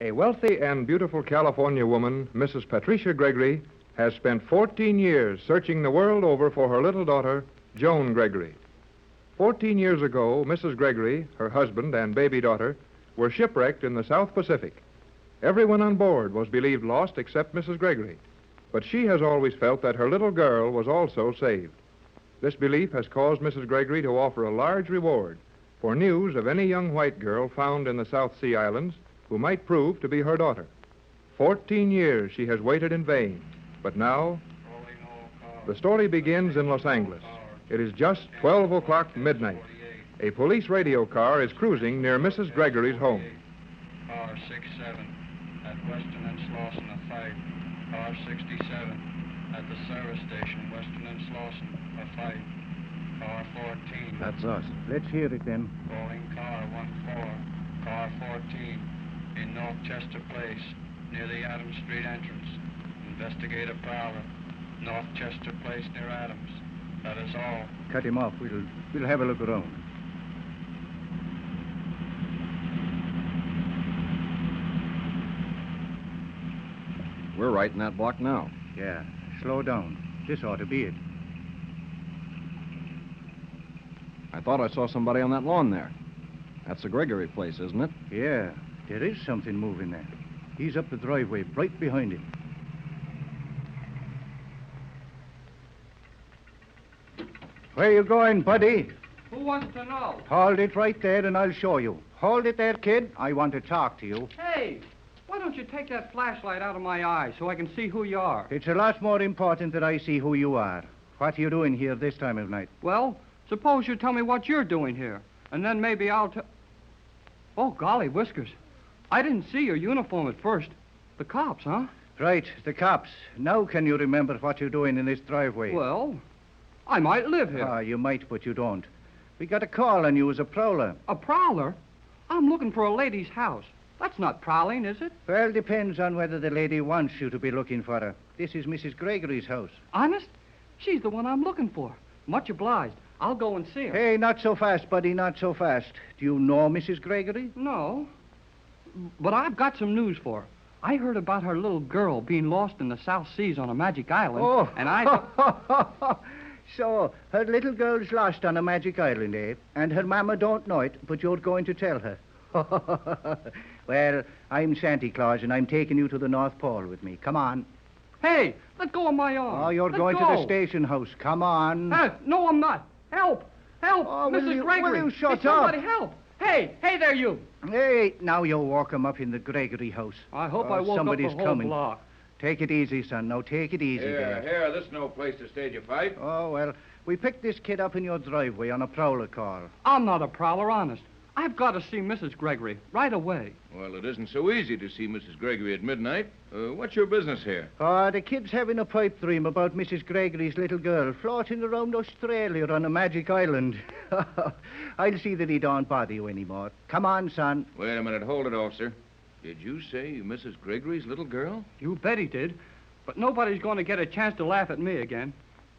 A wealthy and beautiful California woman, Mrs. Patricia Gregory, has spent 14 years searching the world over for her little daughter, Joan Gregory. 14 years ago, Mrs. Gregory, her husband, and baby daughter were shipwrecked in the South Pacific. Everyone on board was believed lost except Mrs. Gregory, but she has always felt that her little girl was also saved. This belief has caused Mrs. Gregory to offer a large reward for news of any young white girl found in the South Sea Islands who might prove to be her daughter. 14 years she has waited in vain, but now the story begins in Los Angeles. It is just 12 o'clock midnight. A police radio car is cruising near Mrs. Gregory's home. Car 67 at Weston and Slauson, a 5. Car 67 at the service station, Weston and Slauson, a 5. Car 14. That's us. Let's hear it then. Calling car 14. Car 14 in North Chester Place, near the Adams Street entrance. Investigate a prowler. North Chester Place near Adams. That is all. Cut him off. We'll have a look around. We're right in that block now. Yeah. Slow down. This ought to be it. I thought I saw somebody on that lawn there. That's the Gregory place, isn't it? Yeah. There is something moving there. He's up the driveway, right behind him. Where you going, buddy? Who wants to know? Hold it right there and I'll show you. Hold it there, kid. I want to talk to you. Hey, why don't you take that flashlight out of my eye so I can see who you are? It's a lot more important that I see who you are. What are you doing here this time of night? Well, suppose you tell me what you're doing here, and then maybe I'll tell... Oh, golly, Whiskers. I didn't see your uniform at first. The cops, huh? Right, the cops. Now can you remember what you're doing in this driveway? Well, I might live here. Ah, you might, but you don't. We got a call on you as a prowler. A prowler? I'm looking for a lady's house. That's not prowling, is it? Well, depends on whether the lady wants you to be looking for her. This is Mrs. Gregory's house. Honest? She's the one I'm looking for. Much obliged. I'll go and see her. Hey, not so fast, buddy, not so fast. Do you know Mrs. Gregory? No. But I've got some news for her. I heard about her little girl being lost in the South Seas on a magic island. Oh. And I... So, her little girl's lost on a magic island, eh? And her mama don't know it, but you're going to tell her. Well, I'm Santa Claus, and I'm taking you to the North Pole with me. Come on. Hey, let go of my arm. Oh, you're going to the station house. Come on. No, I'm not. Help! Help! Oh, Mrs. Gregory! Will you shut hey, up? Somebody help! Hey there, you! Hey, now you walk him up in the Gregory house. I hope I woke somebody's up the whole coming. block. Take it easy, son. Now, take it easy there. Here, this is no place to stage a fight. Oh, well, we picked this kid up in your driveway on a prowler call. I'm not a prowler, honest. I've got to see Mrs. Gregory right away. Well, it isn't so easy to see Mrs. Gregory at midnight. What's your business here? The kid's having a pipe dream about Mrs. Gregory's little girl floating around Australia on a magic island. I'll see that he don't bother you anymore. Come on, son. Wait a minute. Hold it, officer. Did you say Mrs. Gregory's little girl? You bet he did. But nobody's going to get a chance to laugh at me again.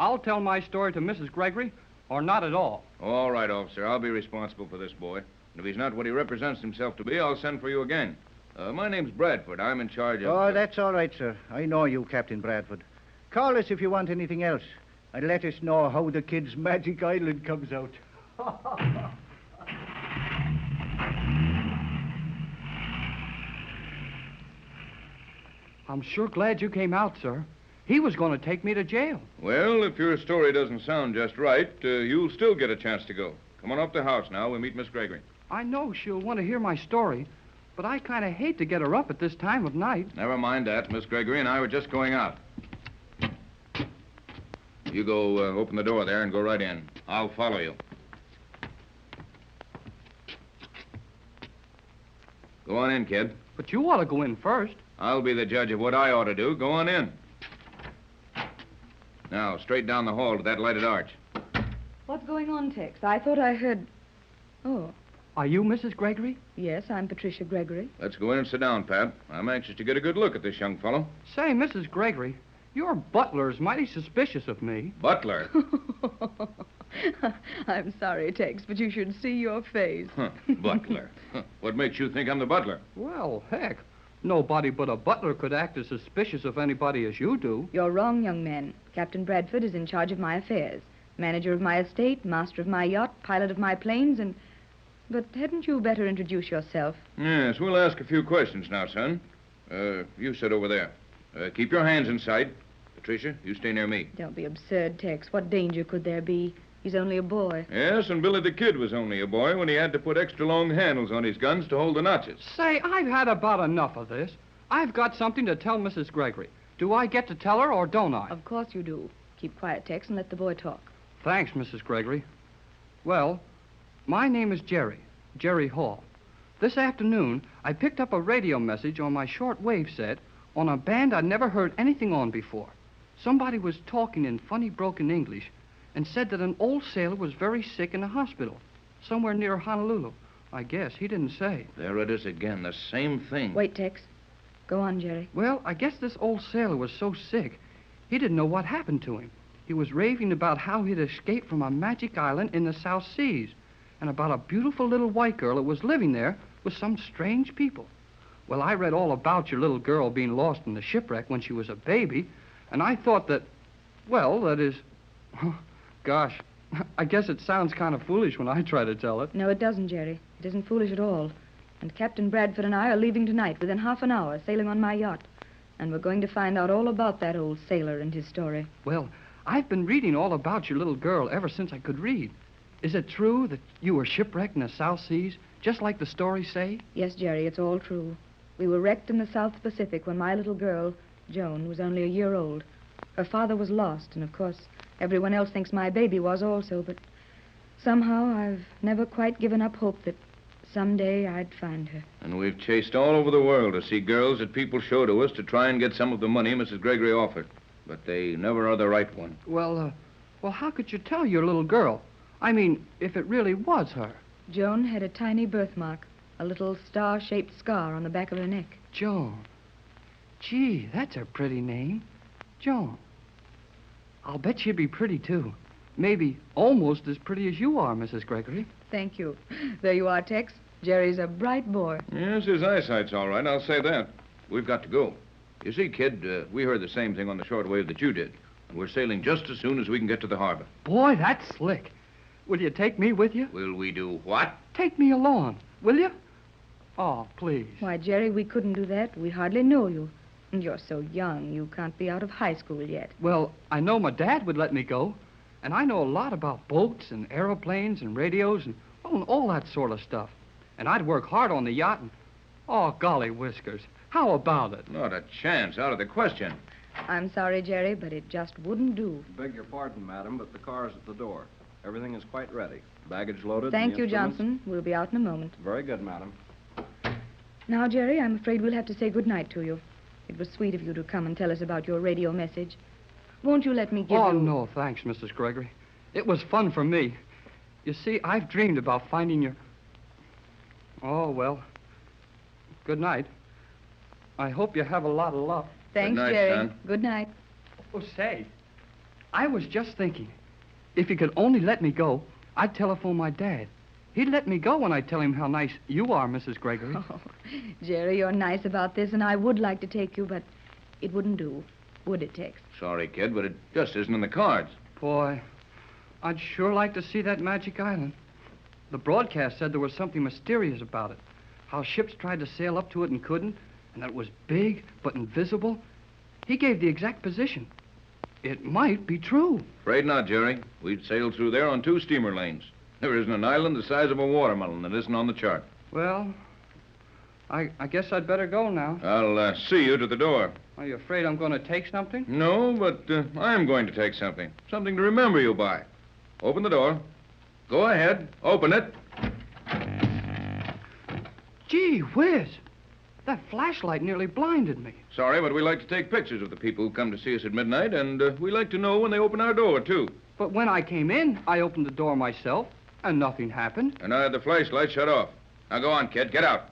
I'll tell my story to Mrs. Gregory, or not at all. All right, officer. I'll be responsible for this boy. And if he's not what he represents himself to be, I'll send for you again. My name's Bradford. I'm in charge of... Oh, that's all right, sir. I know you, Captain Bradford. Call us if you want anything else. And let us know how the kid's magic island comes out. I'm sure glad you came out, sir. He was going to take me to jail. Well, if your story doesn't sound just right, you'll still get a chance to go. Come on up to the house now. We'll meet Miss Gregory. I know she'll want to hear my story, but I kind of hate to get her up at this time of night. Never mind that. Miss Gregory and I were just going out. You go open the door there and go right in. I'll follow you. Go on in, kid. But you ought to go in first. I'll be the judge of what I ought to do. Go on in. Now, straight down the hall to that lighted arch. What's going on, Tex? I thought I heard... Oh, Are you Mrs. Gregory? yes, I'm Patricia Gregory. Let's go in and sit down, Pat. I'm anxious to get a good look at this young fellow. Say, Mrs. Gregory, your butler's mighty suspicious of me. Butler. I'm sorry, Tex, but you should see your face. Butler. What makes you think I'm the butler? Well, heck, Nobody but a butler could act as suspicious of anybody as you do. You're wrong, young man. Captain Bradford is in charge of my affairs. Manager of my estate, master of my yacht, pilot of my planes, and... But hadn't you better introduce yourself? Yes, we'll ask a few questions now, son. You sit over there. Keep your hands inside. Patricia, you stay near me. Don't be absurd, Tex. What danger could there be? He's only a boy. Yes, and Billy the Kid was only a boy when he had to put extra long handles on his guns to hold the notches. Say, I've had about enough of this. I've got something to tell Mrs. Gregory. Do I get to tell her or don't I? Of course you do. Keep quiet, Tex, and let the boy talk. Thanks, Mrs. Gregory. Well, my name is Jerry Hall. This afternoon, I picked up a radio message on my shortwave set on a band I'd never heard anything on before. Somebody was talking in funny broken English and said that an old sailor was very sick in a hospital somewhere near Honolulu. I guess he didn't say. There it is again, the same thing. Wait, Tex. Go on, Jerry. Well, I guess this old sailor was so sick, he didn't know what happened to him. He was raving about how he'd escaped from a magic island in the South Seas and about a beautiful little white girl that was living there with some strange people. Well, I read all about your little girl being lost in the shipwreck when she was a baby, and I thought that, well, that is... Gosh, I guess it sounds kind of foolish when I try to tell it. No, it doesn't, Jerry. It isn't foolish at all. And Captain Bradford and I are leaving tonight within half an hour, sailing on my yacht. And we're going to find out all about that old sailor and his story. Well, I've been reading all about your little girl ever since I could read. Is it true that you were shipwrecked in the South Seas, just like the stories say? Yes, Jerry, it's all true. We were wrecked in the South Pacific when my little girl, Joan, was only a year old. Her father was lost, and of course, everyone else thinks my baby was also, but somehow I've never quite given up hope that someday I'd find her. And we've chased all over the world to see girls that people show to us to try and get some of the money Mrs. Gregory offered. But they never are the right one. Well, how could you tell your little girl? I mean, if it really was her. Joan had a tiny birthmark, a little star-shaped scar on the back of her neck. Joan. Gee, that's a pretty name. Joan. I'll bet she'd be pretty, too. Maybe almost as pretty as you are, Mrs. Gregory. Thank you. There you are, Tex. Jerry's a bright boy. Yes, his eyesight's all right, I'll say that. We've got to go. You see, kid, we heard the same thing on the shortwave that you did. And we're sailing just as soon as we can get to the harbor. Boy, that's slick. Will you take me with you? Will we do what? Take me along, will you? Oh, please. Why, Jerry, we couldn't do that. We hardly know you. And you're so young, you can't be out of high school yet. Well, I know my dad would let me go. And I know a lot about boats and aeroplanes and radios and, well, and all that sort of stuff. And I'd work hard on the yacht and... Oh, golly whiskers. How about it? Not a chance. Out of the question. I'm sorry, Jerry, but it just wouldn't do. Beg your pardon, madam, but the car's at the door. Everything is quite ready. Baggage loaded. Thank and the you, instruments- Johnson. We'll be out in a moment. Very good, madam. Now, Jerry, I'm afraid we'll have to say good night to you. It was sweet of you to come and tell us about your radio message. Won't you let me give you... Oh, no, thanks, Mrs. Gregory. It was fun for me. You see, I've dreamed about finding your... Oh, well. Good night. I hope you have a lot of luck. Thanks, Good night, Jerry. son. Good night. Oh, say, I was just thinking, if you could only let me go, I'd telephone my dad. He'd let me go when I tell him how nice you are, Mrs. Gregory. Oh, Jerry, you're nice about this, and I would like to take you, but it wouldn't do, would it, Tex? Sorry, kid, but it just isn't in the cards. Boy, I'd sure like to see that magic island. The broadcast said there was something mysterious about it. How ships tried to sail up to it and couldn't, and that it was big but invisible. He gave the exact position. It might be true. Afraid not, Jerry. We'd sailed through there on 2 steamer lanes. There isn't an island the size of a watermelon that isn't on the chart. Well, I guess I'd better go now. I'll see you to the door. Are you afraid I'm going to take something? No, but I'm going to take something. Something to remember you by. Open the door. Go ahead. Open it. Gee whiz. That flashlight nearly blinded me. Sorry, but we like to take pictures of the people who come to see us at midnight, and we like to know when they open our door, too. But when I came in, I opened the door myself, and nothing happened. And I had the flashlight shut off. Now go on, kid. Get out.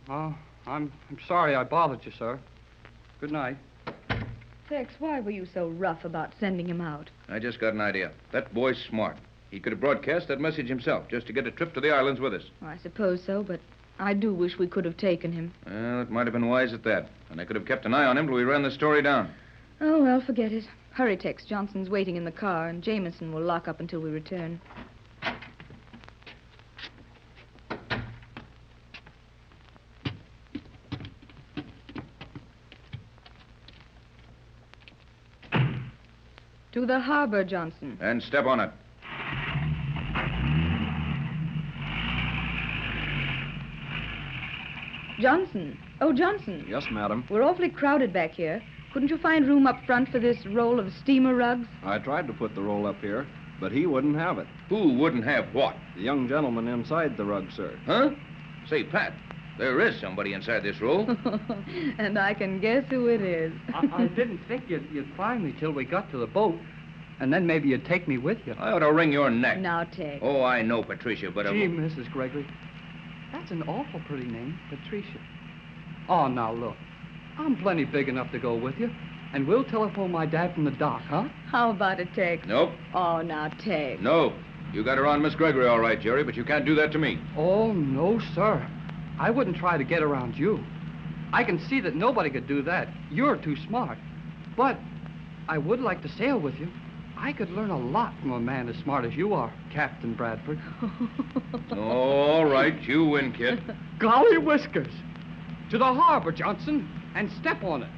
Oh, I'm sorry I bothered you, sir. Good night. Tex, why were you so rough about sending him out? I just got an idea. That boy's smart. He could have broadcast that message himself just to get a trip to the islands with us. Well, I suppose so, but I do wish we could have taken him. Well, it might have been wise at that. And I could have kept an eye on him till we ran the story down. Oh, well, forget it. Hurry, Tex. Johnson's waiting in the car, and Jameson will lock up until we return. To the harbor, Johnson. And step on it. Johnson. Oh, Johnson. Yes, madam. We're awfully crowded back here. Couldn't you find room up front for this roll of steamer rugs? I tried to put the roll up here, but he wouldn't have it. Who wouldn't have what? The young gentleman inside the rug, sir. Huh? Say, Pat, there is somebody inside this roll. And I can guess who it is. I didn't think you'd find me till we got to the boat, and then maybe you'd take me with you. I ought to wring your neck. Now, Tex. Oh, I know, Patricia, but... Gee, Mrs. Gregory, that's an awful pretty name, Patricia. Oh, now, look. I'm plenty big enough to go with you, and we'll telephone my dad from the dock, huh? How about it, Tex? Nope. Oh, now, Tex. No. You got her on Miss Gregory all right, Jerry, but you can't do that to me. Oh, no, sir. I wouldn't try to get around you. I can see that nobody could do that. You're too smart. But I would like to sail with you. I could learn a lot from a man as smart as you are, Captain Bradford. All right, you win, kid. Golly whiskers! To the harbor, Johnson, and step on it.